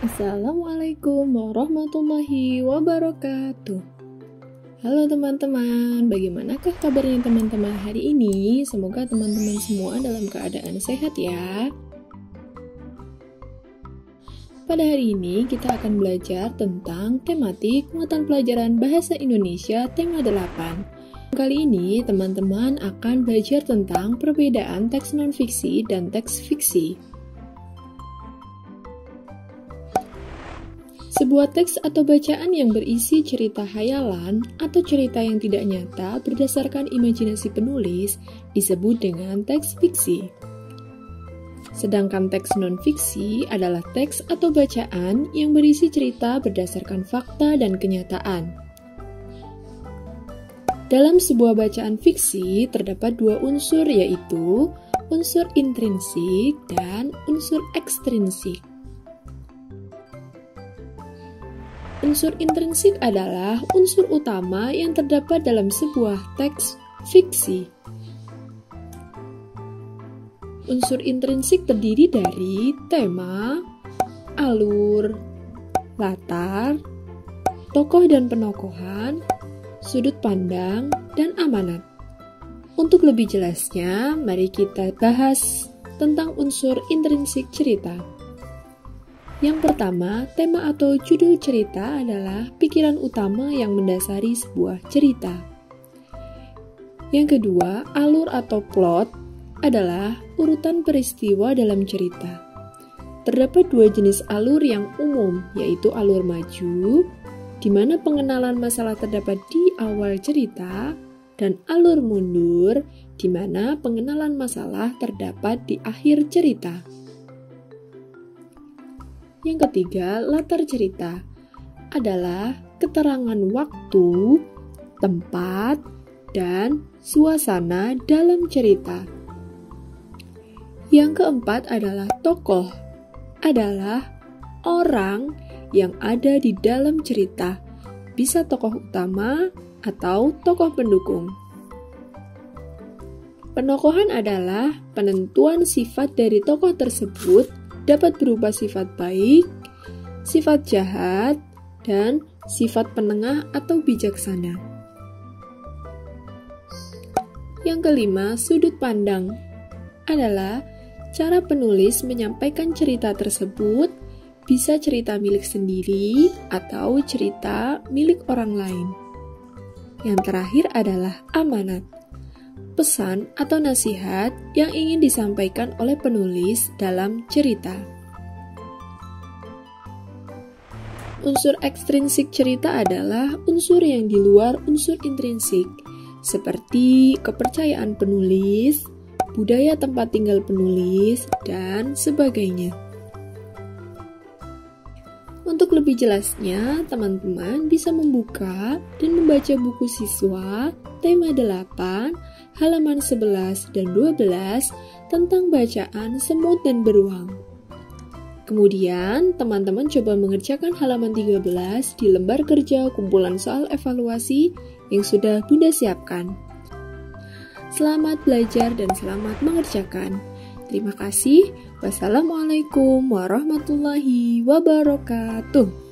Assalamualaikum warahmatullahi wabarakatuh. Halo teman-teman, bagaimanakah kabarnya teman-teman hari ini? Semoga teman-teman semua dalam keadaan sehat ya. Pada hari ini kita akan belajar tentang tematik muatan pelajaran Bahasa Indonesia tema 8. Kali ini teman-teman akan belajar tentang perbedaan teks non-fiksi dan teks fiksi. Sebuah teks atau bacaan yang berisi cerita hayalan atau cerita yang tidak nyata berdasarkan imajinasi penulis disebut dengan teks fiksi. Sedangkan teks non-fiksi adalah teks atau bacaan yang berisi cerita berdasarkan fakta dan kenyataan. Dalam sebuah bacaan fiksi terdapat dua unsur, yaitu unsur intrinsik dan unsur ekstrinsik. Unsur intrinsik adalah unsur utama yang terdapat dalam sebuah teks fiksi. Unsur intrinsik terdiri dari tema, alur, latar, tokoh dan penokohan, sudut pandang, dan amanat. Untuk lebih jelasnya, mari kita bahas tentang unsur intrinsik cerita. Yang pertama, tema atau judul cerita adalah pikiran utama yang mendasari sebuah cerita. Yang kedua, alur atau plot adalah urutan peristiwa dalam cerita. Terdapat dua jenis alur yang umum, yaitu alur maju, di mana pengenalan masalah terdapat di awal cerita, dan alur mundur, di mana pengenalan masalah terdapat di akhir cerita. Yang ketiga, latar cerita adalah keterangan waktu, tempat, dan suasana dalam cerita. Yang keempat adalah tokoh, adalah orang yang ada di dalam cerita, bisa tokoh utama atau tokoh pendukung. Penokohan adalah penentuan sifat dari tokoh tersebut, dapat berupa sifat baik, sifat jahat, dan sifat penengah atau bijaksana. Yang kelima, sudut pandang adalah cara penulis menyampaikan cerita tersebut, bisa cerita milik sendiri atau cerita milik orang lain. Yang terakhir adalah amanat, pesan atau nasihat yang ingin disampaikan oleh penulis dalam cerita. Unsur ekstrinsik cerita adalah unsur yang di luar unsur intrinsik, seperti kepercayaan penulis, budaya tempat tinggal penulis, dan sebagainya. Untuk lebih jelasnya, teman-teman bisa membuka dan membaca buku siswa tema 8, halaman 11 dan 12 tentang bacaan semut dan beruang. Kemudian, teman-teman coba mengerjakan halaman 13 di lembar kerja kumpulan soal evaluasi yang sudah Bunda siapkan. Selamat belajar dan selamat mengerjakan. Terima kasih. Wassalamualaikum warahmatullahi wabarakatuh.